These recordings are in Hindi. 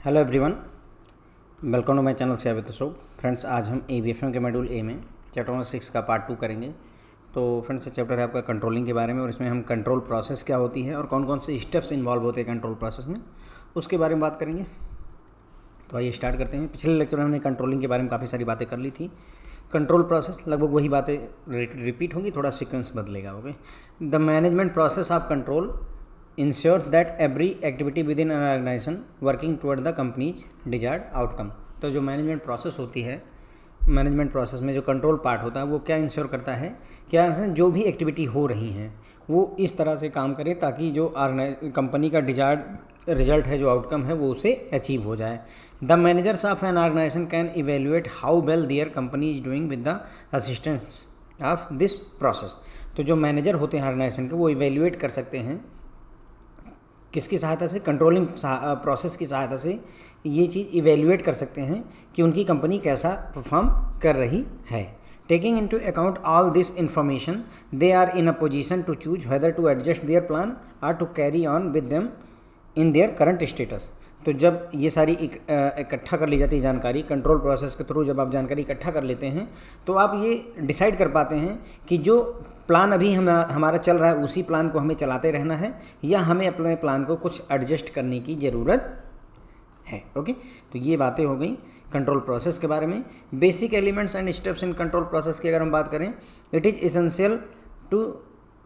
Hello everyone, welcome to my channel से अवित अशोक। फ्रेंड्स, आज हम एवीएफएम के मॉड्यूल ए में चैप्टर नंबर 6 का पार्ट 2 करेंगे। तो फ्रेंड्स, ये चैप्टर है आपका कंट्रोलिंग के बारे में, और इसमें हम कंट्रोल प्रोसेस क्या होती है और कौन कौन से स्टेप्स इन्वॉल्व होते हैं कंट्रोल प्रोसेस में, उसके बारे में बात करेंगे। तो आइए स्टार्ट करते हैं। पिछले लेक्चर में हमने कंट्रोलिंग के बारे में काफ़ी सारी बातें कर ली थी। कंट्रोल प्रोसेस लगभग वही बातें रिपीट होंगी, थोड़ा सीक्वेंस बदलेगा। Okay, the management process of control ensure that every activity within an organization working toward the company's desired outcome। तो जो मैनेजमेंट प्रोसेस होती है, मैनेजमेंट प्रोसेस में जो कंट्रोल पार्ट होता है वो क्या इंश्योर करता है कि जो भी एक्टिविटी हो रही हैं वो इस तरह से काम करे ताकि जो कंपनी का डिजायर्ड रिजल्ट है, जो आउटकम है, वो उसे अचीव हो जाए। The managers of an organisation can evaluate how well their company is doing with the assistance of this process. तो जो मैनेजर होते हैं ऑर्गेनाइजेशन के, वो इवेल्युएट कर सकते हैं किसकी सहायता से, कंट्रोलिंग प्रोसेस की सहायता से ये चीज़ इवेल्युएट कर सकते हैं कि उनकी कंपनी कैसा परफॉर्म कर रही है। Taking into account all this information they are in a position to choose whether to adjust their plan or to carry on with them in their current status. तो जब ये सारी इकट्ठा कर ली जाती है जानकारी, कंट्रोल प्रोसेस के थ्रू जब आप जानकारी इकट्ठा कर लेते हैं तो आप ये डिसाइड कर पाते हैं कि जो प्लान अभी हमारा चल रहा है उसी प्लान को हमें चलाते रहना है या हमें अपने प्लान को कुछ एडजस्ट करने की ज़रूरत है। ओके, तो ये बातें हो गई कंट्रोल प्रोसेस के बारे में। Basic elements and steps in control process की अगर हम बात करें, it is essential to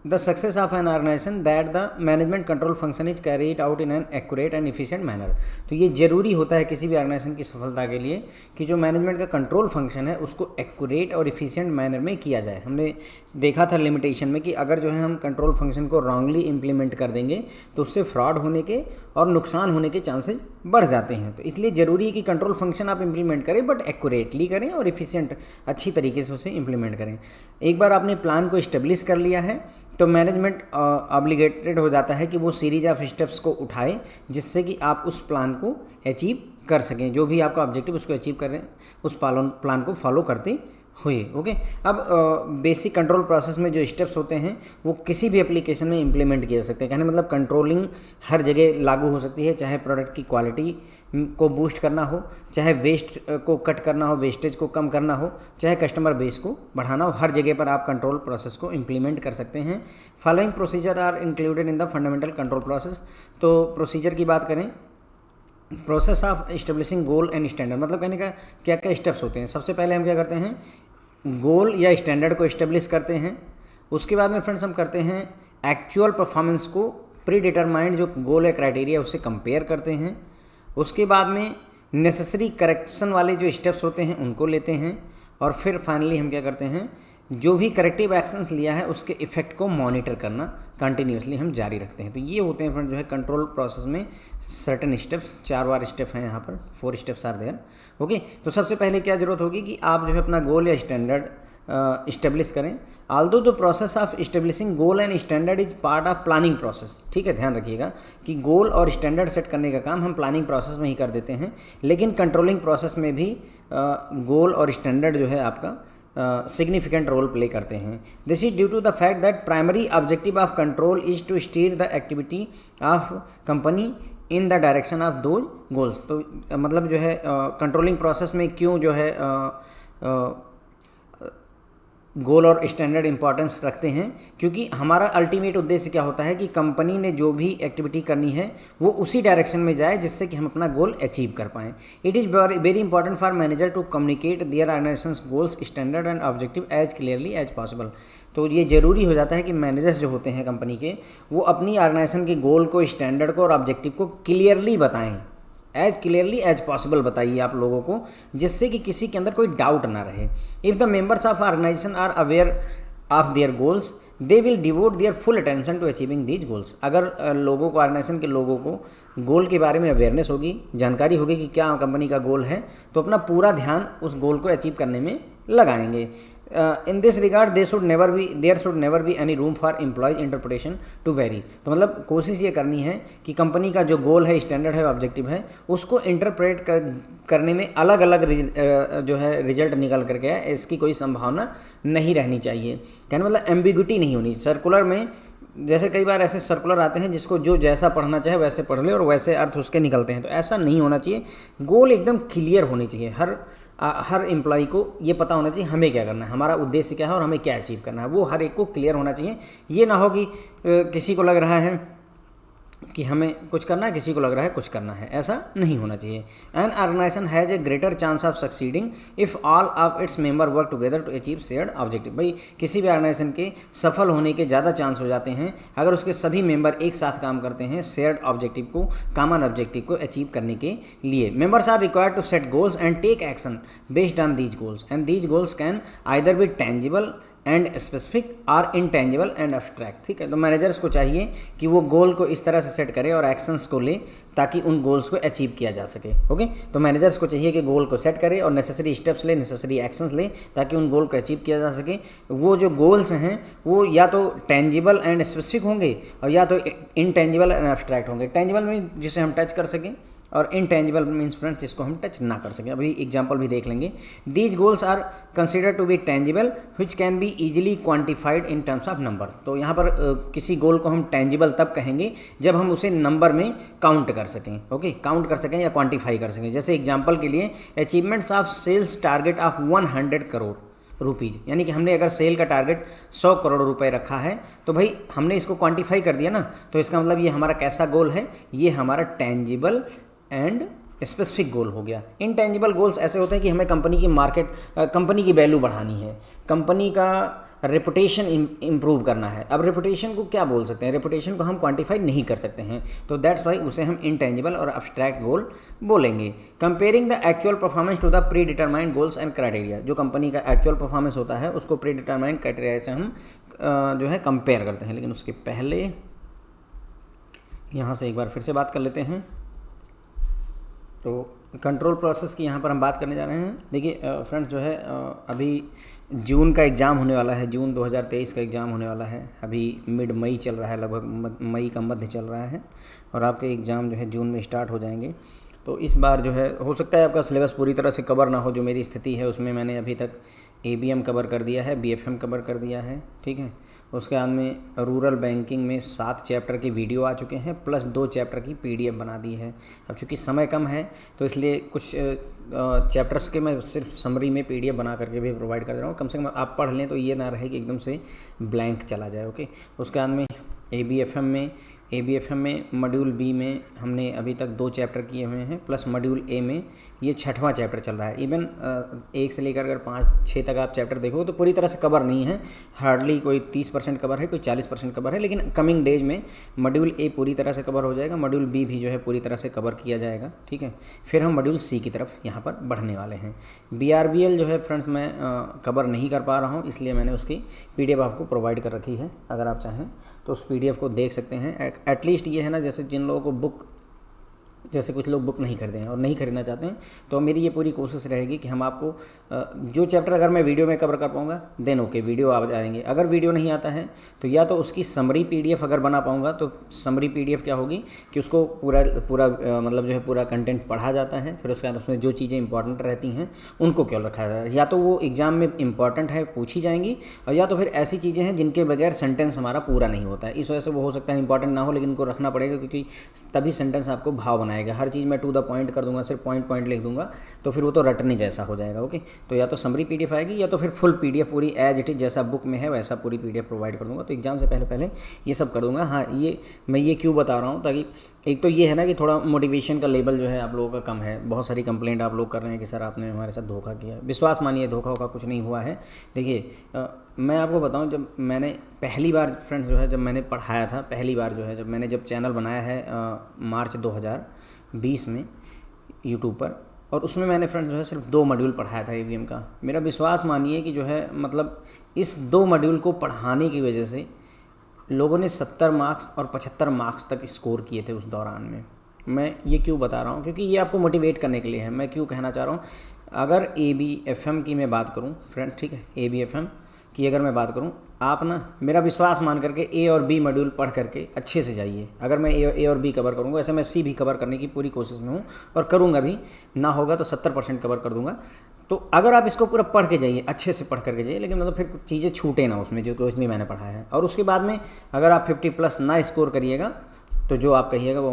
the success of an organisation that the management control function is carried out in an accurate and efficient manner. तो ये जरूरी होता है किसी भी ऑर्गेनाइजेशन की सफलता के लिए कि जो मैनेजमेंट का कंट्रोल फंक्शन है उसको एक्यूरेट और इफिशिएंट मैनर में किया जाए। हमने देखा था लिमिटेशन में कि अगर जो है हम कंट्रोल फंक्शन को रॉन्गली इम्प्लीमेंट कर देंगे तो उससे फ्रॉड होने के और नुकसान होने के चांसेस बढ़ जाते हैं। तो इसलिए ज़रूरी है कि कंट्रोल फंक्शन आप इम्प्लीमेंट करें, बट एक्यूरेटली करें और इफिशिएंट अच्छी तरीके से उसे इम्प्लीमेंट करें। एक बार आपने प्लान को इस्टेब्लिश कर लिया है तो मैनेजमेंट ऑब्लिगेटेड हो जाता है कि वो सीरीज ऑफ स्टेप्स को उठाए जिससे कि आप उस प्लान को अचीव कर सकें, जो भी आपका ऑब्जेक्टिव उसको अचीव करें, उस प्लान को फॉलो करते हुए। ओके, अब बेसिक कंट्रोल प्रोसेस में जो स्टेप्स होते हैं वो किसी भी एप्लीकेशन में इंप्लीमेंट किए जा सकते हैं। कहने मतलब कंट्रोलिंग हर जगह लागू हो सकती है, चाहे प्रोडक्ट की क्वालिटी को बूस्ट करना हो, चाहे वेस्ट को कट करना हो, वेस्टेज को कम करना हो, चाहे कस्टमर बेस को बढ़ाना हो, हर जगह पर आप कंट्रोल प्रोसेस को इंप्लीमेंट कर सकते हैं। Following procedure are included in the fundamental control process. तो प्रोसीजर की बात करें, process of establishing goal and standard, मतलब कहने का क्या क्या स्टेप्स होते हैं। सबसे पहले हम क्या करते हैं, गोल या स्टैंडर्ड को इस्टेब्लिश करते हैं। उसके बाद में फ्रेंड्स हम करते हैं एक्चुअल परफॉर्मेंस को प्री डिटरमाइंड जो गोल या क्राइटेरिया उससे कंपेयर करते हैं। उसके बाद में नेसेसरी करेक्शन वाले जो स्टेप्स होते हैं उनको लेते हैं, और फिर फाइनली हम क्या करते हैं, जो भी करेक्टिव एक्शंस लिया है उसके इफेक्ट को मॉनिटर करना कंटिन्यूसली हम जारी रखते हैं। तो ये होते हैं फ्रेंड जो है कंट्रोल प्रोसेस में सर्टेन स्टेप्स। 4 बार स्टेप हैं यहाँ पर, 4 स्टेप्स आर देयर। ओके, तो सबसे पहले क्या जरूरत होगी कि आप जो है अपना गोल या स्टैंडर्ड इस्टेब्लिश करें। Aldous the process of establishing goal and standard is part of planning process. ठीक है, ध्यान रखिएगा कि गोल और स्टैंडर्ड सेट करने का काम हम प्लानिंग प्रोसेस में ही कर देते हैं, लेकिन कंट्रोलिंग प्रोसेस में भी गोल और स्टैंडर्ड जो है आपका सिग्निफिकेंट रोल प्ले करते हैं। This is due to the fact that primary objective of control is to steer the activity of company in the direction of those goals. तो मतलब जो है कंट्रोलिंग प्रोसेस में क्यों जो है गोल और स्टैंडर्ड इंपॉर्टेंस रखते हैं, क्योंकि हमारा अल्टीमेट उद्देश्य क्या होता है कि कंपनी ने जो भी एक्टिविटी करनी है वो उसी डायरेक्शन में जाए जिससे कि हम अपना गोल अचीव कर पाएँ। It is very important for manager to communicate their organisation's goals, standard and objective as clearly as possible. तो ये ज़रूरी हो जाता है कि मैनेजर्स जो होते हैं कंपनी के, वो अपनी ऑर्गेनाइजेशन के गोल को, स्टैंडर्ड को और ऑब्जेक्टिव को क्लियरली बताएँ, एज क्लियरली एज पॉसिबल बताइए आप लोगों को, जिससे कि किसी के अंदर कोई डाउट ना रहे। If the members of organisation are aware of their goals they will devote their full attention to achieving these goals. अगर लोगों को, ऑर्गेनाइजेशन के लोगों को गोल के बारे में अवेयरनेस होगी, जानकारी होगी कि क्या कंपनी का गोल है, तो अपना पूरा ध्यान उस गोल को अचीव करने में लगाएंगे। In this regard there should never be any room for employees interpretation to vary. तो मतलब कोशिश ये करनी है कि कंपनी का जो गोल है, स्टैंडर्ड है, ऑब्जेक्टिव है, उसको इंटरप्रेट करने में अलग अलग जो है रिजल्ट निकल करके आए, इसकी कोई संभावना नहीं रहनी चाहिए। कहने मतलब एम्बिग्यूटी नहीं होनी। सर्कुलर में जैसे कई बार ऐसे सर्कुलर आते हैं जिसको जो जैसा पढ़ना चाहे वैसे पढ़ ले और वैसे अर्थ उसके निकलते हैं, तो ऐसा नहीं होना चाहिए। गोल एकदम क्लियर होने चाहिए। हर एम्प्लॉय को ये पता होना चाहिए हमें क्या करना है, हमारा उद्देश्य क्या है और हमें क्या अचीव करना है, वो हर एक को क्लियर होना चाहिए। ये ना हो कि किसी को लग रहा है कि हमें कुछ करना है, किसी को लग रहा है कुछ करना है, ऐसा नहीं होना चाहिए। An organisation has a greater chance of succeeding if all of its member work together to achieve shared objective. भाई किसी भी ऑर्गेनाइजेशन के सफल होने के ज़्यादा चांस हो जाते हैं अगर उसके सभी मेंबर एक साथ काम करते हैं शेयर्ड ऑब्जेक्टिव को, कॉमन ऑब्जेक्टिव को अचीव करने के लिए। Members are required to set goals and take action based on these goals and these goals can either be tangible and specific or intangible and abstract. ठीक है, तो मैनेजर्स को चाहिए कि वो गोल को इस तरह से सेट करे और एक्शंस को ले ताकि उन गोल्स को अचीव किया जा सके। ओके, तो मैनेजर्स को चाहिए कि गोल को सेट करे और नेसेसरी स्टेप्स ले, नेसेसरी एक्शंस ले ताकि उन गोल को अचीव किया जा सके। वो जो गोल्स हैं वो या तो टेंजिबल एंड स्पेसिफिक होंगे और या तो इनटेंजिबल एंड एब्स्ट्रैक्ट होंगे। टेंजिबल में जिसे हम टच कर सकें और इनटेंजिबल मीन्स फ्रेंड्स जिसको हम टच ना कर सकें। अभी एग्जांपल भी देख लेंगे। These goals are consider to be tangible which can be easily quantified in terms of number. तो यहाँ पर किसी गोल को हम टेंजिबल तब कहेंगे जब हम उसे नंबर में काउंट कर सकें। ओके, काउंट कर सकें या क्वांटिफाई कर सकें। जैसे एग्जाम्पल के लिए achievements of sales target of 100 crore rupees, यानी कि हमने अगर सेल का टारगेट 100 करोड़ रुपए रखा है तो भाई हमने इसको क्वांटिफाई कर दिया ना, तो इसका मतलब ये हमारा कैसा गोल है, ये हमारा टेंजिबल एंड स्पेसिफिक गोल हो गया। इनटेंजिबल गोल्स ऐसे होते हैं कि हमें कंपनी की कंपनी की वैल्यू बढ़ानी है, कंपनी का रेपुटेशन इम्प्रूव करना है। अब रेपुटेशन को क्या बोल सकते हैं, रेपुटेशन को हम क्वांटिफाई नहीं कर सकते हैं, तो दैट्स वाई उसे हम इनटेंजिबल और अब्स्ट्रैक्ट गोल बोलेंगे। Comparing the actual performance to the predetermined goals and criteria, जो कंपनी का एक्चुअल परफॉर्मेंस होता है उसको प्री डिटरमाइंड क्राइटेरिया से हम जो है कंपेयर करते हैं। लेकिन उसके पहले यहाँ से एक बार फिर से बात कर लेते हैं। तो कंट्रोल प्रोसेस की यहाँ पर हम बात करने जा रहे हैं। देखिए फ्रेंड्स, जो है अभी जून का एग्ज़ाम होने वाला है, जून 2023 का एग्ज़ाम होने वाला है। अभी मिड मई चल रहा है, लगभग मई का मध्य चल रहा है और आपके एग्ज़ाम जो है जून में स्टार्ट हो जाएंगे। तो इस बार जो है हो सकता है आपका सिलेबस पूरी तरह से कवर ना हो। जो मेरी स्थिति है उसमें मैंने अभी तक ABM कवर कर दिया है, BFM कवर कर दिया है, ठीक है। उसके बाद में रूरल बैंकिंग में 7 चैप्टर की वीडियो आ चुके हैं प्लस 2 चैप्टर की PDF बना दी है। अब चूँकि समय कम है तो इसलिए कुछ चैप्टर्स के मैं सिर्फ समरी में PDF बना करके भी प्रोवाइड कर दे रहा हूँ। कम से कम आप पढ़ लें तो ये ना रहे कि एकदम से ब्लैंक चला जाए। ओके, उसके बाद में ABFM में मॉड्यूल B में हमने अभी तक 2 चैप्टर किए हुए हैं प्लस मॉड्यूल A में ये 6वां चैप्टर चल रहा है। इवन 1 से लेकर अगर 5-6 तक आप चैप्टर देखो तो पूरी तरह से कवर नहीं है, हार्डली कोई 30% कवर है, कोई 40% कवर है। लेकिन कमिंग डेज में मॉड्यूल A पूरी तरह से कवर हो जाएगा, मॉड्यूल B भी जो है पूरी तरह से कवर किया जाएगा, ठीक है। फिर हम मॉड्यूल C की तरफ यहाँ पर बढ़ने वाले हैं। BRBL जो है फ्रेंड्स मैं कवर नहीं कर पा रहा हूँ, इसलिए मैंने उसकी PDF आपको प्रोवाइड कर रखी है। अगर आप चाहें तो उस PDF को देख सकते हैं। एटलीस्ट ये है ना, जैसे जिन लोगों को बुक, जैसे कुछ लोग बुक नहीं खरीदे हैं और नहीं खरीदना चाहते हैं, तो मेरी ये पूरी कोशिश रहेगी कि हम आपको जो चैप्टर अगर मैं वीडियो में कवर कर पाऊँगा देन ओके, वीडियो आ जाएंगे। अगर वीडियो नहीं आता है तो या तो उसकी समरी PDF अगर बना पाऊँगा तो समरी PDF क्या होगी कि उसको पूरा मतलब जो है पूरा कंटेंट पढ़ा जाता है, फिर उसके बाद उसमें जो चीज़ें इंपॉर्टेंट रहती हैं उनको केवल रखा जाए। या तो वो एग्ज़ाम में इंपॉर्टेंट है, पूछी जाएंगी, और या तो फिर ऐसी चीज़ें हैं जिनके बगैर सेंटेंस हमारा पूरा नहीं होता है। इस वजह से वो हो सकता है इंपॉर्टेंट ना हो, लेकिन उनको रखना पड़ेगा क्योंकि तभी सेंटेंस आपको भाव बनाएगा। हर चीज़ मैं टू द पॉइंट कर दूंगा, सिर्फ पॉइंट लिख दूंगा तो फिर वो तो रटने जैसा हो जाएगा। ओके, तो या तो समरी PDF आएगी या तो फिर फुल PDF पूरी एज इट इज़ जैसा बुक में है वैसा पूरी PDF प्रोवाइड कर दूंगा। तो एग्जाम से पहले ये सब कर दूंगा। हाँ, ये मैं ये क्यों बता रहा हूँ, ताकि एक तो ये है ना कि थोड़ा मोटिवेशन का लेवल जो है आप लोगों का कम है। बहुत सारी कंप्लेंट आप लोग कर रहे हैं कि सर आपने हमारे साथ धोखा किया। विश्वास मानिए, धोखा होगा कुछ नहीं हुआ है। देखिए मैं आपको बताऊं, जब मैंने पहली बार फ्रेंड्स जो है जब मैंने पढ़ाया था, पहली बार जो है जब चैनल बनाया है मार्च 2020 में यूट्यूब पर, और उसमें मैंने फ्रेंड्स जो है सिर्फ 2 मॉड्यूल पढ़ाया था ABM का। मेरा विश्वास मानिए कि जो है मतलब इस 2 मॉड्यूल को पढ़ाने की वजह से लोगों ने 70 मार्क्स और 75 मार्क्स तक स्कोर किए थे उस दौरान में। मैं ये क्यों बता रहा हूँ, क्योंकि ये आपको मोटिवेट करने के लिए है। मैं क्यों कहना चाह रहा हूँ, अगर ABFM की मैं बात करूँ फ्रेंड्स, ठीक है, ABFM की अगर मैं बात करूँ, आप ना मेरा विश्वास मान करके A और B मॉड्यूल पढ़ करके अच्छे से जाइए। अगर मैं A और B कवर करूँगा, वैसे मैं C भी कवर करने की पूरी कोशिश में हूँ और करूँगा भी, ना होगा तो 70% कवर कर दूँगा। तो अगर आप इसको पूरा पढ़ के जाइए, अच्छे से पढ़ करके जाइए, लेकिन मतलब फिर चीज़ें छूटे ना उसमें, जो कुछ भी मैंने पढ़ा है। और उसके बाद में अगर आप 50+ ना स्कोर करिएगा तो जो आप कहिएगा वो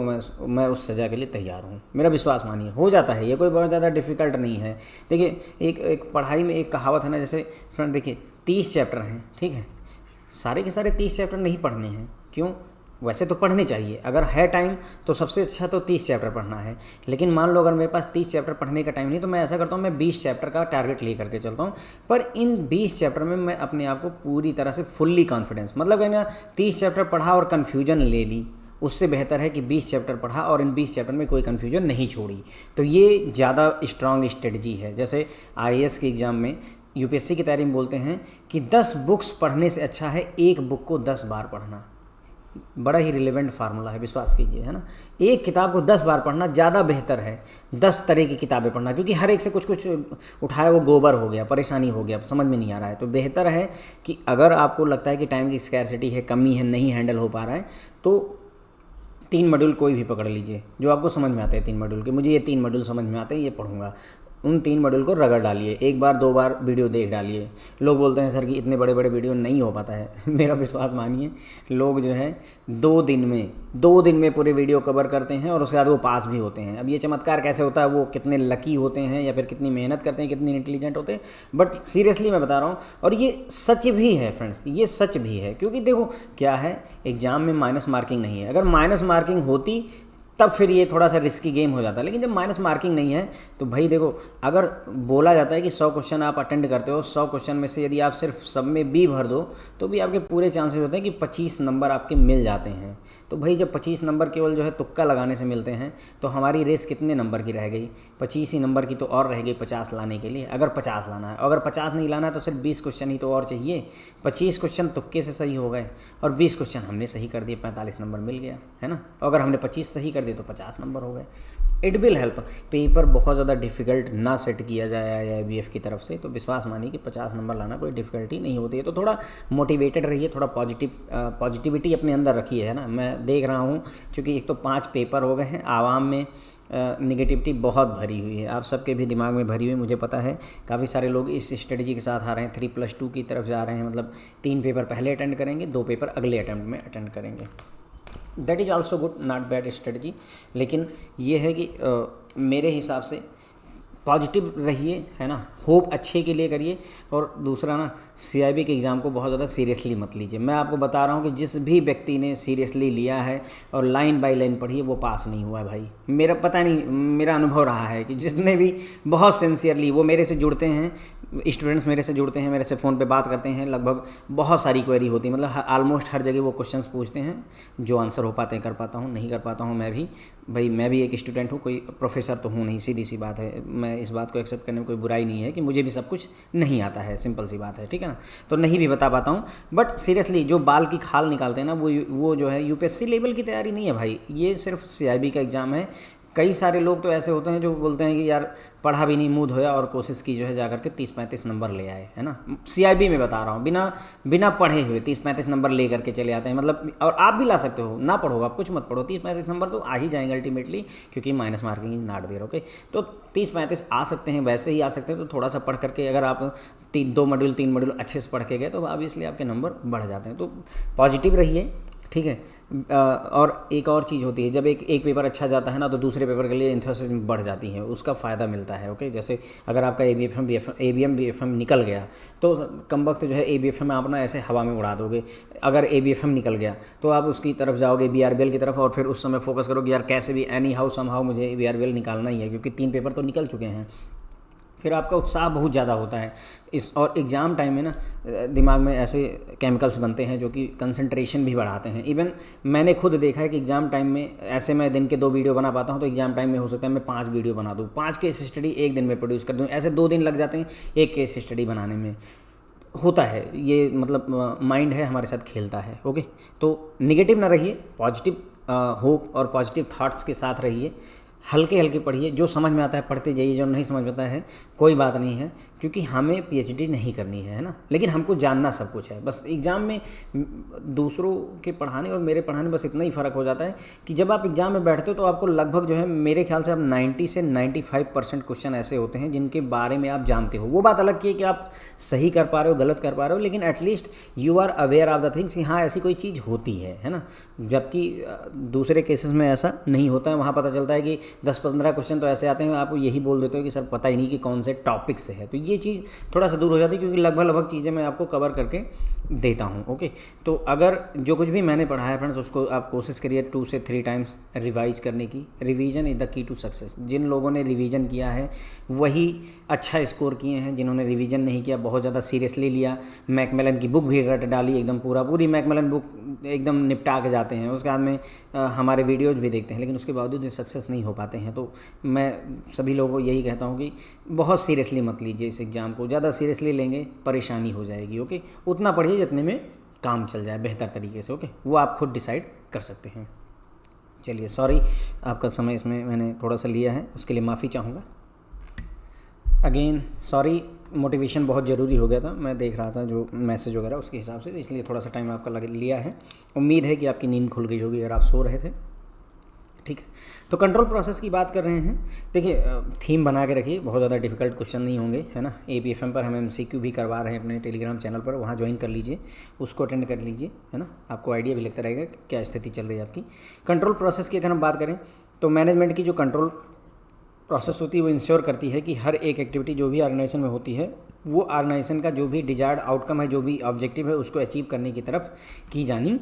मैं उस सज़ा के लिए तैयार हूँ। मेरा विश्वास मानिए, हो जाता है, ये कोई बहुत ज़्यादा डिफ़िकल्ट नहीं है। देखिए एक पढ़ाई में एक कहावत है ना, जैसे फ्रेंड देखिए 30 चैप्टर हैं, ठीक है, सारे के सारे 30 चैप्टर नहीं पढ़ने हैं। क्यों? वैसे तो पढ़ने चाहिए, अगर है टाइम तो सबसे अच्छा तो 30 चैप्टर पढ़ना है। लेकिन मान लो अगर मेरे पास 30 चैप्टर पढ़ने का टाइम नहीं, तो मैं ऐसा करता हूँ, मैं 20 चैप्टर का टारगेट ले करके चलता हूँ। पर इन 20 चैप्टर में मैं अपने आप को पूरी तरह से फुल्ली कॉन्फिडेंस, मतलब कहना 30 चैप्टर पढ़ा और कन्फ्यूजन ले ली, उससे बेहतर है कि 20 चैप्टर पढ़ा और इन 20 चैप्टर में कोई कन्फ्यूजन नहीं छोड़ी। तो ये ज़्यादा स्ट्रांग स्ट्रेटजी है। जैसे IAS के एग्ज़ाम में, UPSC की तैयारी में बोलते हैं कि 10 बुक्स पढ़ने से अच्छा है एक बुक को 10 बार पढ़ना। बड़ा ही रिलेवेंट फार्मूला है, विश्वास कीजिए, है ना। एक किताब को 10 बार पढ़ना ज़्यादा बेहतर है 10 तरह की किताबें पढ़ना, क्योंकि हर एक से कुछ कुछ उठाया वो गोबर हो गया, परेशानी हो गया, समझ में नहीं आ रहा है। तो बेहतर है कि अगर आपको लगता है कि टाइम की स्कैरसिटी है, कमी है, नहीं हैंडल हो पा रहा है, तो 3 मॉड्यूल कोई भी पकड़ लीजिए जो आपको समझ में आते हैं। 3 मॉड्यूल के, मुझे ये 3 मॉड्यूल समझ में आते हैं, ये पढ़ूंगा। उन 3 मॉड्यूल को रगड़ डालिए, 1 बार 2 बार वीडियो देख डालिए। लोग बोलते हैं सर कि इतने बड़े बड़े वीडियो नहीं हो पाता है। मेरा विश्वास मानिए, लोग जो है 2 दिन में पूरे वीडियो कवर करते हैं और उसके बाद वो पास भी होते हैं। अब ये चमत्कार कैसे होता है, वो कितने लकी होते हैं या फिर कितनी मेहनत करते हैं, कितनी इंटेलिजेंट होते हैं। बट सीरियसली मैं बता रहा हूँ, और ये सच भी है फ्रेंड्स, ये सच भी है। क्योंकि देखो क्या है, एग्ज़ाम में माइनस मार्किंग नहीं है। अगर माइनस मार्किंग होती तब फिर ये थोड़ा सा रिस्की गेम हो जाता है। लेकिन जब माइनस मार्किंग नहीं है तो भाई देखो, अगर बोला जाता है कि 100 क्वेश्चन आप अटेंड करते हो, 100 क्वेश्चन में से यदि आप सिर्फ सब में बी भर दो तो भी आपके पूरे चांसेस होते हैं कि 25 नंबर आपके मिल जाते हैं। तो भाई जब 25 नंबर केवल जो है तुक्का लगाने से मिलते हैं, तो हमारी रेस कितने नंबर की रह गई? 25 ही नंबर की तो और रह गई 50 लाने के लिए, अगर 50 लाना है। अगर 50 नहीं लाना है तो सिर्फ 20 क्वेश्चन ही तो और चाहिए। 25 क्वेश्चन तुक्के से सही हो गए और 20 क्वेश्चन हमने सही कर दिए, 45 नंबर मिल गया, है ना। अगर हमने 25 सही कर दिए तो 50 नंबर हो गए। It will help. पेपर बहुत ज़्यादा डिफिकल्ट ना सेट किया जाए IBF की तरफ से, तो विश्वास मानिए कि 50 नंबर लाना कोई डिफ़िकल्टी नहीं होती है। तो थोड़ा मोटिवेटेड रहिए, थोड़ा पॉजिटिविटी अपने अंदर रखिए, है ना। मैं देख रहा हूँ क्योंकि एक तो 5 पेपर हो गए हैं, आवाम में निगेटिविटी बहुत भरी हुई है, आप सबके भी दिमाग में भरी हुई, मुझे पता है। काफ़ी सारे लोग इस स्ट्रेटजी के साथ आ रहे हैं, 3+2 की तरफ जा रहे हैं, मतलब 3 पेपर पहले अटेंड करेंगे, 2 पेपर अगले अटैम्प्ट में अटेंड करेंगे। That is also good, not bad strategy. लेकिन ये है कि मेरे हिसाब से पॉजिटिव रहिए, है ना, होप अच्छे के लिए करिए। और दूसरा ना, CIB के एग्ज़ाम को बहुत ज़्यादा सीरियसली मत लीजिए। मैं आपको बता रहा हूँ कि जिस भी व्यक्ति ने सीरियसली लिया है और लाइन बाय लाइन पढ़ी है, वो पास नहीं हुआ है भाई। मेरा पता नहीं, मेरा अनुभव रहा है कि जिसने भी बहुत सिंसियरली, वो मेरे से जुड़ते हैं, स्टूडेंट्स मेरे से जुड़ते हैं, मेरे से फ़ोन पे बात करते हैं, लगभग बहुत सारी क्वेरी होती है, मतलब ऑलमोस्ट हर जगह वो क्वेश्चंस पूछते हैं, जो आंसर हो पाते हैं कर पाता हूँ, नहीं कर पाता हूँ मैं भी एक स्टूडेंट हूँ, कोई प्रोफेसर तो हूँ नहीं, सीधी सी बात है। मैं इस बात को एक्सेप्ट करने में कोई बुराई नहीं है कि मुझे भी सब कुछ नहीं आता है, सिंपल सी बात है, ठीक है ना। तो नहीं भी बता पाता हूँ, बट सीरियसली जो बाल की खाल निकालते हैं ना, वो जो है UPSC लेवल की तैयारी नहीं है भाई, ये सिर्फ CIB का एग्ज़ाम है। कई सारे लोग तो ऐसे होते हैं जो बोलते हैं कि यार पढ़ा भी नहीं, मुँह धोया और कोशिश की जो है जाकर के 30-35 नंबर ले आए, है ना। CIB में बता रहा हूँ, बिना पढ़े हुए 30-35 नंबर ले करके चले आते हैं, मतलब। और आप भी ला सकते हो, ना पढ़ो, आप कुछ मत पढ़ो, 30-35 नंबर तो आ ही जाएंगे अल्टीमेटली, क्योंकि minus marking is not there, okay. तो 30-35 आ सकते हैं, वैसे ही आ सकते हैं। तो थोड़ा सा पढ़ करके अगर आप 3 मॉड्यूल अच्छे से पढ़ के गए तो ऑब्वियसली आपके नंबर बढ़ जाते हैं। तो पॉजिटिव रहिए, ठीक है। और एक और चीज़ होती है, जब एक पेपर अच्छा जाता है ना, तो दूसरे पेपर के लिए एंथुसियाज्म बढ़ जाती है, उसका फ़ायदा मिलता है, ओके। जैसे अगर आपका ABM BFM निकल गया तो कम वक्त जो है ABFM में आप ना ऐसे हवा में उड़ा दोगे। अगर ABFM निकल गया तो आप उसकी तरफ जाओगे, BRBL की तरफ, और फिर उस समय फोकस करोगे यार कैसे भी एनी हाउ सम हाउ मुझे BRBL निकालना ही है, क्योंकि 3 पेपर तो निकल चुके हैं। फिर आपका उत्साह बहुत ज़्यादा होता है और एग्ज़ाम टाइम में ना दिमाग में ऐसे केमिकल्स बनते हैं जो कि कंसंट्रेशन भी बढ़ाते हैं। इवन मैंने खुद देखा है कि एग्ज़ाम टाइम में ऐसे मैं दिन के 2 वीडियो बना पाता हूँ, तो एग्ज़ाम टाइम में हो सकता है मैं 5 वीडियो बना दूँ, 5 केस स्टडी एक दिन में प्रोड्यूस कर दूँ। ऐसे 2 दिन लग जाते हैं एक केस स्टडी बनाने में। होता है ये, मतलब माइंड है हमारे साथ खेलता है, ओके। तो निगेटिव ना रहिए, पॉजिटिव होप और पॉजिटिव थाट्स के साथ रहिए। हल्के हल्के पढ़िए, जो समझ में आता है पढ़ते जाइए, जो नहीं समझ में आता है कोई बात नहीं है, क्योंकि हमें पीएचडी नहीं करनी है ना, लेकिन हमको जानना सब कुछ है। बस एग्ज़ाम में दूसरों के पढ़ाने और मेरे पढ़ाने बस इतना ही फ़र्क हो जाता है कि जब आप एग्ज़ाम में बैठते हो तो आपको लगभग जो है मेरे ख्याल से अब 90 से 95% क्वेश्चन ऐसे होते हैं जिनके बारे में आप जानते हो। वो बात अलग की है कि आप सही कर पा रहे हो, गलत कर पा रहे हो, लेकिन at least you are aware of the things कि हाँ ऐसी कोई चीज़ होती है ना। जबकि दूसरे केसेस में ऐसा नहीं होता है, वहाँ पता चलता है कि 10-15 क्वेश्चन तो ऐसे आते हैं आप यही बोल देते हो कि सर पता ही नहीं कि कौन से टॉपिक से है। तो ये चीज़ थोड़ा सा दूर हो जाती है, क्योंकि लगभग चीज़ें मैं आपको कवर करके देता हूँ। ओके, तो अगर जो कुछ भी मैंने पढ़ा है फ्रेंड्स उसको आप कोशिश करिए 2 से 3 टाइम्स रिवाइज करने की। Revision is the key to success. जिन लोगों ने रिवीजन किया है वही अच्छा स्कोर किए हैं, जिन्होंने रिवीजन नहीं किया, बहुत ज़्यादा सीरियसली लिया, मैकमिलन की बुक भी रट डाली एकदम पूरी मैकमिलन बुक एकदम निपटा के जाते हैं, उसके बाद में हमारे वीडियोज़ भी देखते हैं, लेकिन उसके बावजूद सक्सेस नहीं हो पाते हैं। तो मैं सभी लोगों को यही कहता हूँ कि बहुत सीरियसली मत लीजिए इस एग्ज़ाम को, ज़्यादा सीरियसली लेंगे परेशानी हो जाएगी। ओके, उतना पढ़िए जितने में काम चल जाए बेहतर तरीके से। ओके, वो आप खुद डिसाइड कर सकते हैं। चलिए, सॉरी आपका समय इसमें मैंने थोड़ा सा लिया है, उसके लिए माफ़ी चाहूँगा। अगेन सॉरी, मोटिवेशन बहुत ज़रूरी हो गया था, मैं देख रहा था जो मैसेज वगैरह उसके हिसाब से, इसलिए थोड़ा सा टाइम आपका लिया है। उम्मीद है कि आपकी नींद खुल गई होगी अगर आप सो रहे थे। ठीक है, तो कंट्रोल प्रोसेस की बात कर रहे हैं। देखिए, थीम बना के रखिए, बहुत ज़्यादा डिफिकल्ट क्वेश्चन नहीं होंगे, है ना। ABFM पर हम MCQ भी करवा रहे हैं अपने टेलीग्राम चैनल पर, वहाँ ज्वाइन कर लीजिए, उसको अटेंड कर लीजिए, है ना। आपको आइडिया भी लगता रहेगा क्या स्थिति चल रही है आपकी। कंट्रोल प्रोसेस की अगर हम बात करें तो मैनेजमेंट की जो कंट्रोल प्रोसेस होती है वो इंश्योर करती है कि हर एक एक्टिविटी जो भी ऑर्गेनाइजेशन में होती है वो ऑर्गेनाइजेशन का जो भी डिजायर्ड आउटकम है, जो भी ऑब्जेक्टिव है, उसको अचीव करने की तरफ की जानी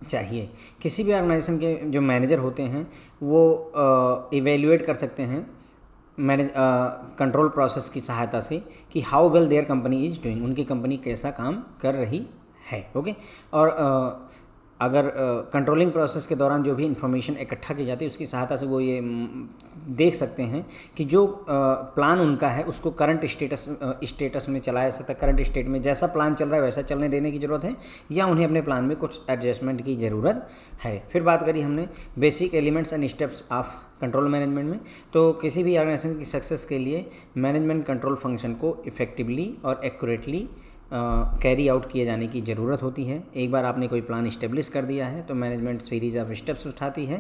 चाहिए। किसी भी ऑर्गेनाइजेशन के जो मैनेजर होते हैं वो इवेल्युएट कर सकते हैं कंट्रोल प्रोसेस की सहायता से कि how well their company is doing, उनकी कंपनी कैसा काम कर रही है। ओके, और अगर कंट्रोलिंग प्रोसेस के दौरान जो भी इंफॉर्मेशन इकट्ठा की जाती है उसकी सहायता से वो ये देख सकते हैं कि जो प्लान उनका है उसको करंट स्टेटस में चलाया जा सकता है, करंट स्टेट में जैसा प्लान चल रहा है वैसा चलने देने की ज़रूरत है या उन्हें अपने प्लान में कुछ एडजस्टमेंट की ज़रूरत है। फिर बात करी हमने basic elements and steps of control management में, तो किसी भी ऑर्गेनाइजेशन की सक्सेस के लिए मैनेजमेंट कंट्रोल फंक्शन को इफेक्टिवली और एक्यूरेटली कैरी आउट किए जाने की ज़रूरत होती है। एक बार आपने कोई प्लान इस्टेब्लिश कर दिया है तो मैनेजमेंट सीरीज ऑफ स्टेप्स उठाती है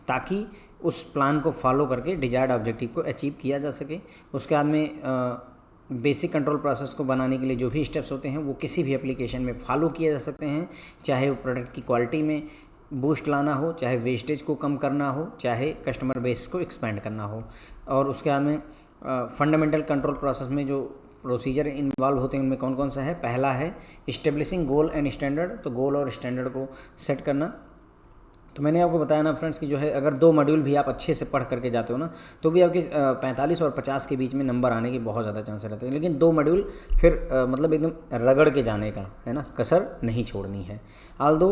ताकि उस प्लान को फॉलो करके डिजायर्ड ऑब्जेक्टिव को अचीव किया जा सके। उसके बाद में बेसिक कंट्रोल प्रोसेस को बनाने के लिए जो भी स्टेप्स होते हैं वो किसी भी एप्लीकेशन में फॉलो किए जा सकते हैं, चाहे वो प्रोडक्ट की क्वालिटी में बूस्ट लाना हो, चाहे वेस्टेज को कम करना हो, चाहे कस्टमर बेस को एक्सपेंड करना हो। और उसके बाद में फंडामेंटल कंट्रोल प्रोसेस में जो प्रोसीजर इन्वॉल्व होते हैं उनमें कौन कौन सा है। पहला है इस्टेब्लिशिंग गोल एंड स्टैंडर्ड, तो गोल और स्टैंडर्ड को सेट करना। तो मैंने आपको बताया ना फ्रेंड्स कि जो है अगर 2 मॉड्यूल भी आप अच्छे से पढ़ करके जाते हो ना तो भी आपके 45 और 50 के बीच में नंबर आने के बहुत ज़्यादा चांस रहते हैं, लेकिन 2 मॉड्यूल फिर मतलब एकदम रगड़ के जाने का है ना, कसर नहीं छोड़नी है। आल्दो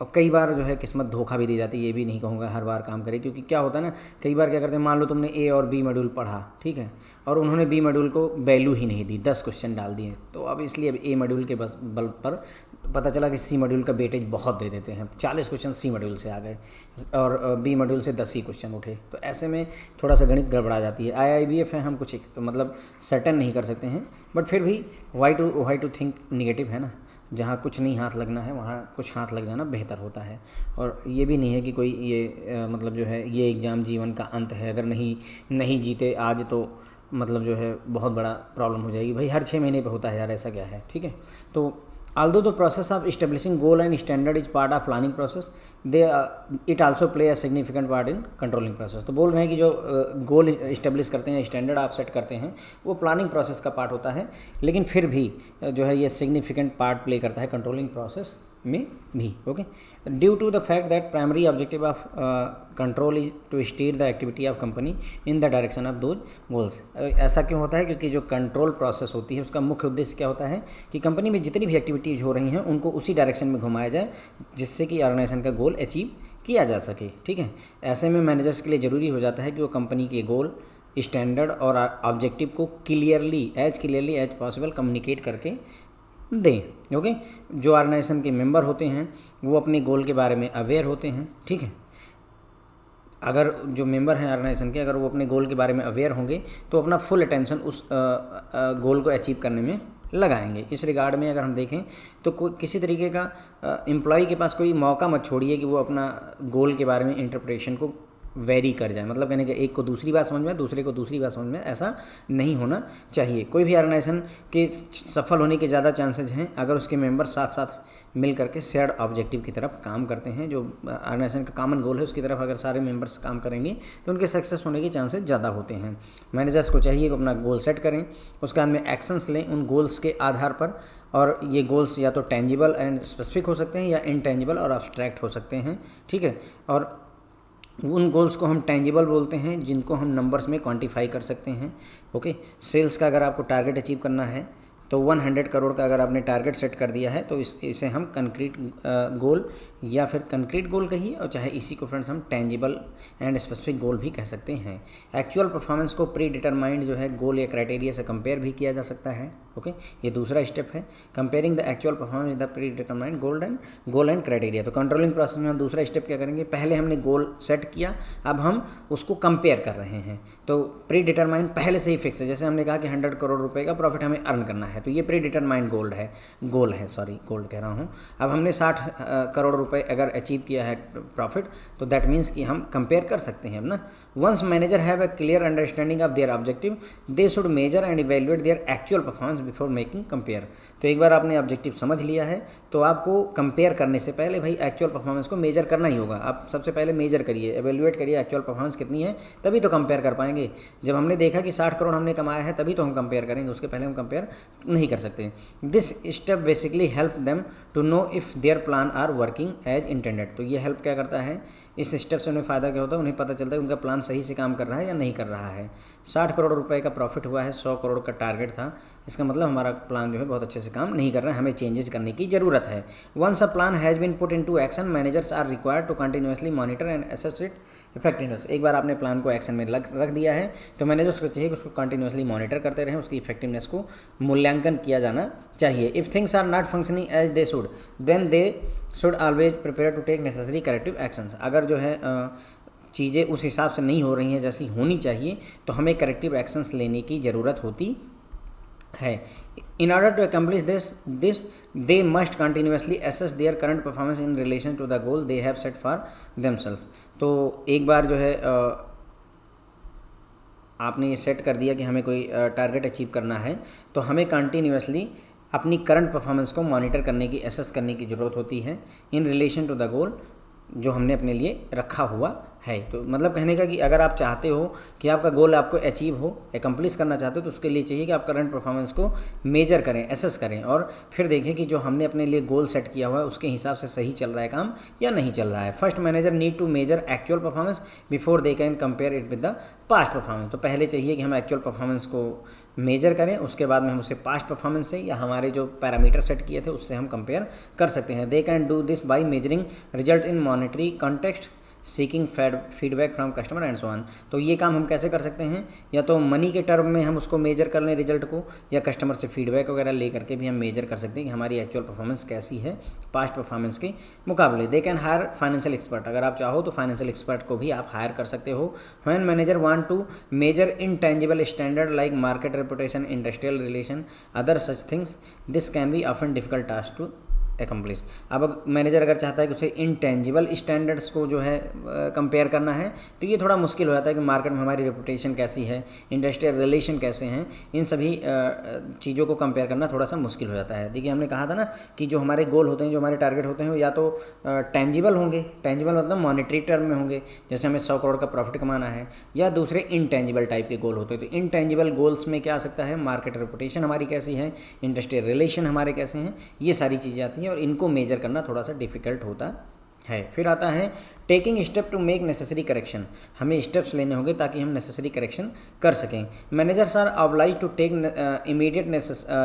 और कई बार जो है किस्मत धोखा भी दी जाती है, ये भी नहीं कहूँगा हर बार काम करे, क्योंकि क्या होता है ना कई बार क्या करते हैं, मान लो तुमने A और B मॉड्यूल पढ़ा, ठीक है, और उन्होंने B मॉड्यूल को वैल्यू ही नहीं दी, 10 क्वेश्चन डाल दिए, तो अब इसलिए अब A मॉड्यूल के बस बल पर पता चला कि C मॉड्यूल का वेटेज बहुत दे देते हैं, 40 क्वेश्चन C मॉड्यूल से आ गए और B मॉड्यूल से 10 ही क्वेश्चन उठे, तो ऐसे में थोड़ा सा गणित गड़बड़ा जाती है। IIBF है, हम कुछ मतलब सर्टन नहीं कर सकते हैं, बट फिर भी वाई टू थिंक निगेटिव है ना, जहाँ कुछ नहीं हाथ लगना है वहाँ कुछ हाथ लग जाना बेहतर होता है। और ये भी नहीं है कि कोई ये मतलब जो है ये एग्ज़ाम जीवन का अंत है, अगर नहीं जीते आज तो मतलब जो है बहुत बड़ा प्रॉब्लम हो जाएगी। भाई हर 6 महीने पे होता है यार, ऐसा क्या है, ठीक है। तो although the process of establishing goal and standard is part of planning process, it also play a significant part in controlling process। तो बोल रहे हैं कि जो गोल इस्टेब्लिश करते हैं, स्टैंडर्ड आप सेट करते हैं, वो प्लानिंग प्रोसेस का पार्ट होता है, लेकिन फिर भी जो है ये सिग्निफिकेंट पार्ट प्ले करता है कंट्रोलिंग प्रोसेस में भी। Okay, due to the fact that primary objective of control is to steer the activity of company in the direction of those goals. ऐसा क्यों होता है? क्योंकि जो कंट्रोल प्रोसेस होती है उसका मुख्य उद्देश्य क्या होता है कि कंपनी में जितनी भी एक्टिविटीज़ हो रही हैं उनको उसी डायरेक्शन में घुमाया जाए जिससे कि ऑर्गेनाइजेशन का गोल अचीव किया जा सके, ठीक है। ऐसे में मैनेजर्स के लिए ज़रूरी हो जाता है कि वो कंपनी के गोल, स्टैंडर्ड और ऑब्जेक्टिव को क्लियरली एज पॉसिबल कम्युनिकेट करके दें। ओके, जो ऑर्गेनाइजेशन के मेंबर होते हैं वो अपने गोल के बारे में अवेयर होते हैं, ठीक है। अगर जो मेंबर हैं ऑर्गेनाइजेशन के, अगर वो अपने गोल के बारे में अवेयर होंगे तो अपना फुल अटेंशन उस गोल को अचीव करने में लगाएंगे। इस रिगार्ड में अगर हम देखें तो कोई किसी तरीके का एम्प्लॉय के पास कोई मौका मत छोड़िए कि वो अपना गोल के बारे में इंटरप्रिटेशन को वेरी कर जाए, मतलब कहने कि एक को दूसरी बात समझ में, दूसरे को दूसरी बात समझ में, ऐसा नहीं होना चाहिए। कोई भी ऑर्गेनाइजेशन के सफल होने के ज़्यादा चांसेज हैं अगर उसके मेंबर साथ साथ मिल करके शेयर्ड ऑब्जेक्टिव की तरफ काम करते हैं। जो ऑर्गेनाइजेशन का कॉमन गोल है उसकी तरफ अगर सारे मेंबर्स काम करेंगे तो उनके सक्सेस होने के चांसेस ज़्यादा होते हैं। मैनेजर्स को चाहिए कि अपना गोल सेट करें, उसके बाद में एक्शंस लें उन गोल्स के आधार पर, और ये गोल्स या तो टेंजिबल एंड स्पेसिफिक हो सकते हैं या इनटेंजिबल और अब्स्ट्रैक्ट हो सकते हैं, ठीक है। और उन गोल्स को हम टेंजिबल बोलते हैं जिनको हम नंबर्स में क्वांटिफाई कर सकते हैं, ओके। सेल्स का अगर आपको टारगेट अचीव करना है तो 100 करोड़ का अगर आपने टारगेट सेट कर दिया है तो इसे हम कंक्रीट गोल या फिर कंक्रीट गोल कहिए, और चाहे इसी को फ्रेंड्स हम टेंजिबल एंड स्पेसिफिक गोल भी कह सकते हैं। एक्चुअल परफॉर्मेंस को प्री डिटरमाइंड जो है गोल या क्राइटेरिया से कंपेयर भी किया जा सकता है, ओके। ये दूसरा स्टेप है, comparing the actual performance with the pre determined goal and criteria. तो कंट्रोलिंग प्रोसेस में हम दूसरा स्टेप क्या करेंगे, पहले हमने गोल सेट किया, अब हम उसको कंपेयर कर रहे हैं। तो प्री डिटरमाइंड पहले से ही फिक्स है, जैसे हमने कहा कि 100 करोड़ रुपए का प्रॉफिट हमें अर्न करना है, तो ये प्री डिटरमाइंड गोल्ड कह रहा हूँ। अब हमने 60 करोड़ रुपए अगर अचीव किया है प्रॉफिट, तो दैट मीन्स कि हम कंपेयर कर सकते हैं अब ना। Once manager have a clear understanding of their objective, they should measure and evaluate their actual performance before making compare. तो एक बार आपने ऑब्जेक्टिव समझ लिया है तो आपको कंपेयर करने से पहले भाई एक्चुअल परफॉर्मेंस को मेजर करना ही होगा। आप सबसे पहले मेजर करिए, एवेल्युएट करिए एक्चुअल परफॉर्मेंस कितनी है, तभी तो कंपेयर कर पाएंगे। जब हमने देखा कि 60 करोड़ हमने कमाया है तभी तो हम कंपेयर करेंगे, उसके पहले हम कंपेयर नहीं कर सकते। This step basically help them to know if their plan are working as intended. तो ये हेल्प क्या करता है, इस स्टेप से उन्हें फ़ायदा क्या होता है, उन्हें पता चलता है उनका प्लान सही से काम कर रहा है या नहीं कर रहा है। 60 करोड़ रुपए का प्रॉफिट हुआ है, 100 करोड़ का टारगेट था, इसका मतलब हमारा प्लान जो है बहुत अच्छे से काम नहीं कर रहा है, हमें चेंजेस करने की ज़रूरत है। Once a plan has been put into action, managers are required to continuously monitor and assess it effectiveness. एक बार आपने प्लान को एक्शन में रख दिया है तो मैनेजर्स को चाहिए कि उसको कंटिन्यूसली मॉनिटर करते रहें, उसकी इफेक्टिवनेस को मूल्यांकन किया जाना चाहिए। If things are not functioning as they should, then they should always prepare to take necessary corrective actions. अगर जो है चीज़ें उस हिसाब से नहीं हो रही हैं जैसी होनी चाहिए तो हमें करेक्टिव एक्शंस लेने की ज़रूरत होती है। In order to accomplish this they must continuously assess their current performance in relation to the goal they have set for themselves। तो एक बार जो है आपने ये सेट कर दिया कि हमें कोई टारगेट अचीव करना है तो हमें कंटिन्यूसली अपनी करंट परफॉर्मेंस को मॉनिटर करने की, एसेस करने की ज़रूरत होती है in relation to the goal जो हमने अपने लिए रखा हुआ है। तो मतलब कहने का कि अगर आप चाहते हो कि आपका गोल आपको अचीव हो, एकम्प्लिश करना चाहते हो, तो उसके लिए चाहिए कि आप करंट परफॉर्मेंस को मेजर करें, एसेस करें और फिर देखें कि जो हमने अपने लिए गोल सेट किया हुआ है उसके हिसाब से सही चल रहा है काम या नहीं चल रहा है। First manager need to measure actual performance before they can compare it with the past performance. तो पहले चाहिए कि हम एक्चुअल परफॉर्मेंस को मेजर करें, उसके बाद में हम उसे पास्ट परफॉर्मेंस से या हमारे जो पैरामीटर सेट किए थे उससे हम कंपेयर कर सकते हैं। They can do this by measuring result in monetary context, seeking feedback from customer and so on. तो ये काम हम कैसे कर सकते हैं, या तो मनी के टर्म में हम उसको मेजर कर लें रिजल्ट को, या कस्टमर से फीडबैक वगैरह ले करके भी हम मेजर कर सकते हैं कि हमारी एक्चुअल परफॉर्मेंस कैसी है पास्ट परफॉर्मेंस के मुकाबले। They can hire financial expert, अगर आप चाहो तो फाइनेंशियल एक्सपर्ट को भी आप हायर कर सकते हो। When manager want to measure intangible standard like market reputation, industrial relation, other such things, this can be often difficult task to accomplish. अब मैनेजर अगर चाहता है कि उसे इनटेंजिबल स्टैंडर्ड्स को जो है कंपेयर करना है तो ये थोड़ा मुश्किल हो जाता है कि मार्केट में हमारी रेपुटेशन कैसी है, इंडस्ट्रियल रिलेशन कैसे हैं, इन सभी चीज़ों को कंपेयर करना थोड़ा सा मुश्किल हो जाता है। देखिए हमने कहा था ना कि जो हमारे गोल होते हैं, जो हमारे टारगेट होते हैं वो या तो टेंजिबल होंगे, टेंजिबल मतलब मॉनेटरी टर्म में होंगे, जैसे हमें 100 करोड़ का प्रॉफिट कमाना है, या दूसरे इनटेंजिबल टाइप के गोल होते हैं। तो इनटेंजिबल गोल्स में क्या आ सकता है, मार्केट रेपुटेशन हमारी कैसी है, इंडस्ट्रियल रिलेशन हमारे कैसे हैं, ये सारी चीज़ें आती हैं और इनको मेजर करना थोड़ा सा डिफिकल्ट होता है। फिर आता है taking step to make necessary correction, हमें स्टेप्स लेने होंगे ताकि हम नेसेसरी करेक्शन कर सकें। Managers are obliged to take immediate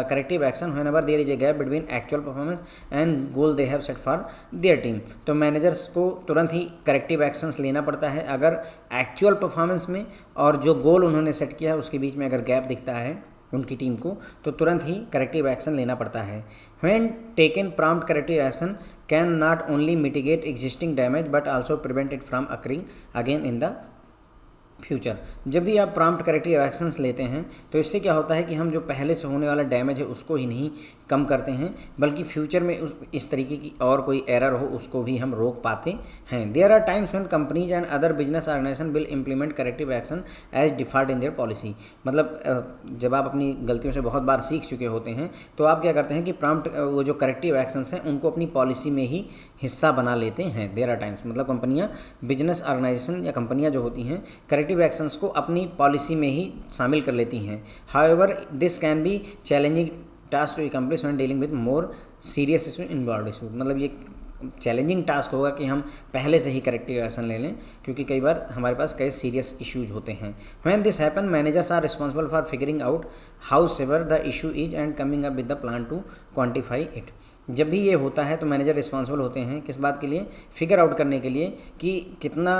corrective action whenever there is a gap between actual performance and goal they have set for their team. तो मैनेजर्स को तुरंत ही करेक्टिव एक्शंस लेना पड़ता है अगर एक्चुअल परफॉर्मेंस में और जो गोल उन्होंने सेट किया है उसके बीच में अगर गैप दिखता है उनकी टीम को, तो तुरंत ही करेक्टिव एक्शन लेना पड़ता है। When taken prompt corrective action can not only mitigate existing damage but also prevent it from occurring again in the future. जब भी आप प्रॉम्प्ट करेक्टिव एक्शंस लेते हैं तो इससे क्या होता है कि हम जो पहले से होने वाला डैमेज है उसको ही नहीं कम करते हैं, बल्कि फ्यूचर में इस तरीके की और कोई एरर हो उसको भी हम रोक पाते हैं। There are times when companies and other business organisation will implement corrective action as defined in their policy. मतलब जब आप अपनी गलतियों से बहुत बार सीख चुके होते हैं तो आप क्या करते हैं कि प्रॉम्प्ट वो जो करेक्टिव एक्शंस हैं उनको अपनी पॉलिसी में ही हिस्सा बना लेते हैं। देयर आर टाइम्स मतलब कंपनियां, बिजनेस ऑर्गेनाइजेशन या कंपनियां जो होती हैं करेक्टिव एक्शंस को अपनी पॉलिसी में ही शामिल कर लेती हैं। However this can be challenging task to accomplish when dealing with more serious issue involved issue. मतलब ये चैलेंजिंग टास्क होगा कि हम पहले से ही करेक्टिव एक्शन ले लें, क्योंकि कई बार हमारे पास कई सीरियस इश्यूज होते हैं। When this happen managers are responsible for figuring out how severe the issue is and coming up with the plan to quantify it. जब भी ये होता है तो मैनेजर रिस्पॉन्सिबल होते हैं किस बात के लिए? फिगर आउट करने के लिए कि कितना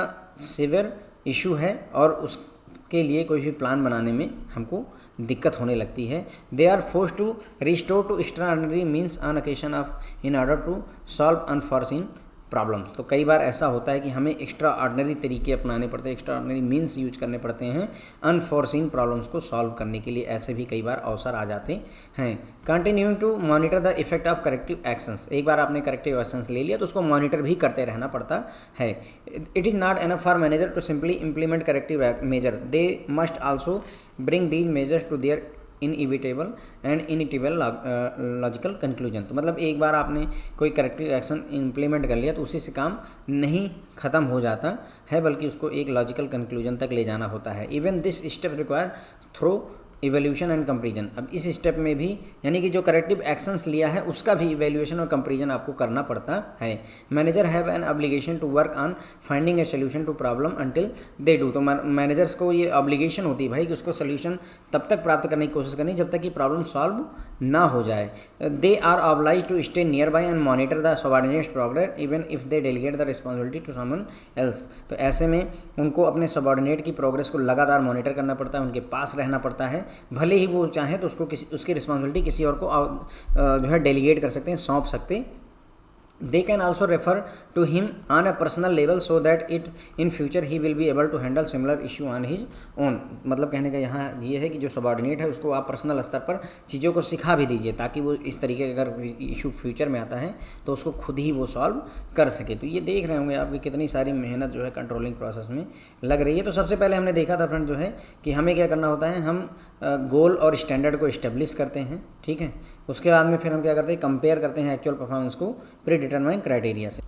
सिवियर इशू है और उसके लिए कोई भी प्लान बनाने में हमको दिक्कत होने लगती है। They are force to restore to extraordinary means on occasion of in order to solve unforeseen problems. तो कई बार ऐसा होता है कि हमें एक्स्ट्रा ऑर्डिनरी तरीके अपनाने पड़ते हैं, एक्स्ट्रा ऑर्डिनरी मीन्स यूज करने पड़ते हैं अनफॉर्सिन प्रॉब्लम्स को सॉल्व करने के लिए। ऐसे भी कई बार अवसर आ जाते हैं। Continuing to monitor the effect of corrective actions. एक बार आपने करेक्टिव एक्शंस ले लिया तो उसको मॉनिटर भी करते रहना पड़ता है। It is not enough for manager to simply implement corrective measure, they must also bring these measures to their inevitable and inevitable logical conclusion. तो मतलब एक बार आपने कोई करेक्टिव एक्शन इम्प्लीमेंट कर लिया तो उसी से काम नहीं ख़त्म हो जाता है, बल्कि उसको एक लॉजिकल कंक्लूजन तक ले जाना होता है। Even this step require through evaluation and comparison. अब इस स्टेप में भी यानी कि जो करेक्टिव एक्शंस लिया है उसका भी इवेल्यूएशन और कंपेरिजन आपको करना पड़ता है। Manager have an obligation to work on finding a solution to problem until they do. तो मैनेजर्स को ये ऑब्लिगेशन होती है भाई कि उसको सोल्यूशन तब तक प्राप्त करने की कोशिश करनी जब तक कि प्रॉब्लम सॉल्व ना हो जाए। They are obliged to stay nearby and monitor the subordinates progress even if they delegate the responsibility to someone else. तो ऐसे में उनको अपने सबऑर्डिनेट की प्रोग्रेस को लगातार मॉनिटर करना पड़ता है, उनके पास रहना पड़ता है। भले ही वो चाहें तो उसकी रिस्पॉन्सिबिलिटी किसी और को जो है डेलीगेट कर सकते हैं, सौंप सकते। They can also refer to him on a personal level so that in future he will be able to handle similar issue on his own। मतलब कहने का यहाँ ये है कि जो सबऑर्डिनेट है उसको आप पर्सनल स्तर पर चीज़ों को सिखा भी दीजिए ताकि वो इस तरीके का अगर इशू फ्यूचर में आता है तो उसको खुद ही वो सॉल्व कर सके। तो ये देख रहे होंगे आप कि कितनी सारी मेहनत जो है कंट्रोलिंग प्रोसेस में लग रही है। तो सबसे पहले हमने देखा था फ्रेंड जो है कि हमें क्या करना होता है, हम गोल और स्टैंडर्ड को इस्टेब्लिश करते हैं, ठीक है। उसके बाद में फिर हम क्या करते हैं, कंपेयर करते हैं एक्चुअल परफॉर्मेंस को प्री डिटरमाइन क्राइटेरिया से।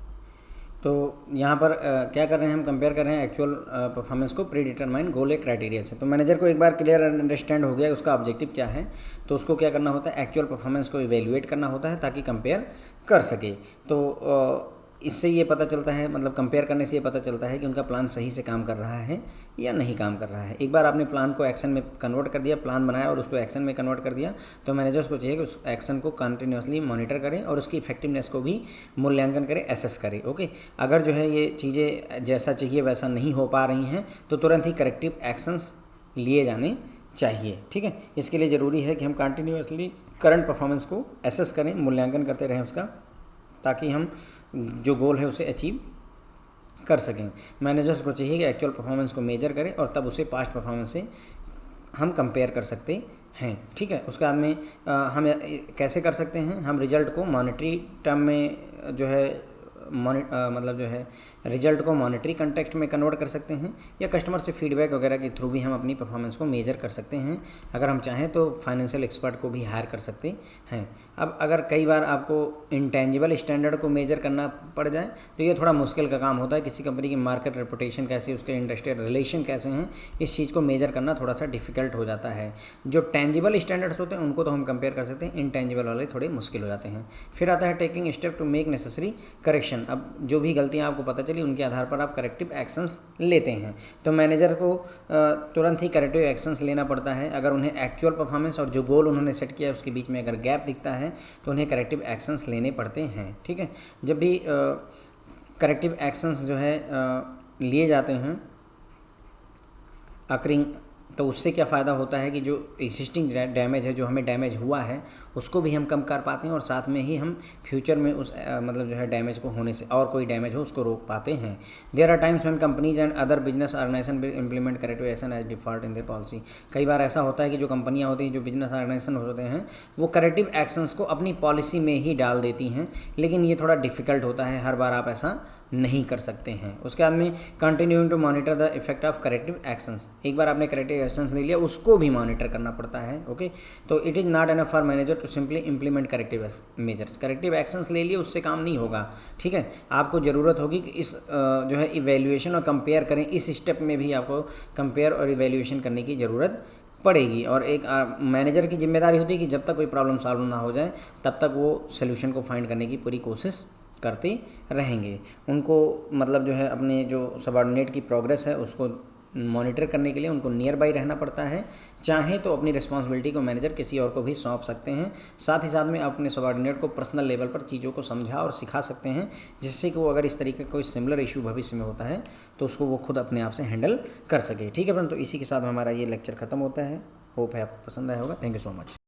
तो यहाँ पर क्या कर रहे हैं, हम कंपेयर कर रहे हैं एक्चुअल परफॉर्मेंस को प्री डिटरमाइन गोल या क्राइटेरिया से। तो मैनेजर को एक बार क्लियर अंडरस्टैंड हो गया उसका ऑब्जेक्टिव क्या है, तो उसको क्या करना होता है, एक्चुअल परफॉर्मेंस को इवेल्युएट करना होता है ताकि कंपेयर कर सके। तो इससे ये पता चलता है, मतलब कंपेयर करने से ये पता चलता है कि उनका प्लान सही से काम कर रहा है या नहीं काम कर रहा है। एक बार आपने प्लान को एक्शन में कन्वर्ट कर दिया, प्लान बनाया और उसको एक्शन में कन्वर्ट कर दिया, तो मैनेजर्स को चाहिए कि उस एक्शन को कंटिन्यूसली मॉनिटर करें और उसकी इफेक्टिवनेस को भी मूल्यांकन करें, एसेस करें। ओके, अगर जो है ये चीज़ें जैसा चाहिए वैसा नहीं हो पा रही हैं तो तुरंत ही करेक्टिव एक्शंस लिए जाने चाहिए, ठीक है। इसके लिए ज़रूरी है कि हम कंटिन्यूसली करंट परफॉर्मेंस को एसेस करें, मूल्यांकन करते रहें उसका, ताकि हम जो गोल है उसे अचीव कर सकें। मैनेजर्स को चाहिए कि एक्चुअल परफॉर्मेंस को मेजर करें और तब उसे पास्ट परफॉर्मेंस से हम कंपेयर कर सकते हैं, ठीक है। उसके बाद में हम कैसे कर सकते हैं, हम रिजल्ट को मॉनेटरी टर्म में जो है मतलब जो है रिजल्ट को मॉनेटरी कंटेक्स्ट में कन्वर्ट कर सकते हैं या कस्टमर से फीडबैक वगैरह के थ्रू भी हम अपनी परफॉर्मेंस को मेजर कर सकते हैं। अगर हम चाहें तो फाइनेंशियल एक्सपर्ट को भी हायर कर सकते हैं। अब अगर कई बार आपको इंटेंजिबल स्टैंडर्ड को मेजर करना पड़ जाए तो ये थोड़ा मुश्किल का काम होता है। किसी कंपनी की मार्केट रेपुटेशन कैसी, उसके इंडस्ट्रियल रिलेशन कैसे हैं, इस चीज़ को मेजर करना थोड़ा सा डिफिकल्ट हो जाता है। जो टेंजिबल स्टैंडर्ड्स होते हैं उनको तो हम कंपेयर कर सकते हैं, इंटेंजिबल वाले थोड़े मुश्किल हो जाते हैं। फिर आता है taking step to make necessary correction. अब जो भी गलतियाँ आपको पता चली उनके आधार पर आप करेक्टिव एक्शंस लेते हैं। तो मैनेजर को तुरंत ही करेक्टिव एक्शंस लेना पड़ता है। अगर उन्हें एक्चुअल परफॉर्मेंस और जो गोल उन्होंने सेट किया है उसके बीच में अगर गैप दिखता है तो उन्हें करेक्टिव एक्शंस लेने पड़ते हैं, ठीक है। जब भी करेक्टिव एक्शंस जो है लिए जाते हैं अकरिंग तो उससे क्या फ़ायदा होता है कि जो एग्जिस्टिंग डैमेज है, जो हमें डैमेज हुआ है, उसको भी हम कम कर पाते हैं और साथ में ही हम फ्यूचर में उस मतलब जो है डैमेज को होने से, और कोई डैमेज हो उसको रोक पाते हैं। There are times when companies and other business organisation will implement corrective action as default in their policy. कई बार ऐसा होता है कि जो कंपनियां होती हैं, जो बिजनेस ऑर्गेनाइजेशन होते हैं, वो करेक्टिव एक्शंस को अपनी पॉलिसी में ही डाल देती हैं, लेकिन ये थोड़ा डिफिकल्ट होता है, हर बार आप ऐसा नहीं कर सकते हैं। उसके बाद में continuing to monitor the effect of corrective actions. एक बार आपने करेक्टिव एक्शंस ले लिया, उसको भी मॉनिटर करना पड़ता है। ओके, तो it is not enough for manager to simply implement corrective measures. Corrective actions ले लिए, उससे काम नहीं होगा, ठीक है। आपको ज़रूरत होगी कि इस जो है इवेल्युएशन और कंपेयर करें, इस स्टेप में भी आपको कंपेयर और इवेल्युएशन करने की ज़रूरत पड़ेगी। और एक मैनेजर की जिम्मेदारी होती है कि जब तक कोई प्रॉब्लम सॉल्व ना हो जाए, तब तक वो सोल्यूशन को फाइंड करने की पूरी कोशिश करते रहेंगे। उनको मतलब जो है अपने जो सबऑर्डिनेट की प्रोग्रेस है उसको मॉनिटर करने के लिए उनको नियर बाई रहना पड़ता है। चाहे तो अपनी रिस्पॉन्सिबिलिटी को मैनेजर किसी और को भी सौंप सकते हैं। साथ ही साथ में अपने सबऑर्डिनेट को पर्सनल लेवल पर चीज़ों को समझा और सिखा सकते हैं, जिससे कि वो अगर इस तरीके का कोई सिमिलर इशू भविष्य में होता है तो उसको वो खुद अपने आप से हैंडल कर सके। ठीक है फ्रेंड, तो इसी के साथ हमारा ये लेक्चर खत्म होता है। होप है आपको पसंद आया होगा। Thank you so much.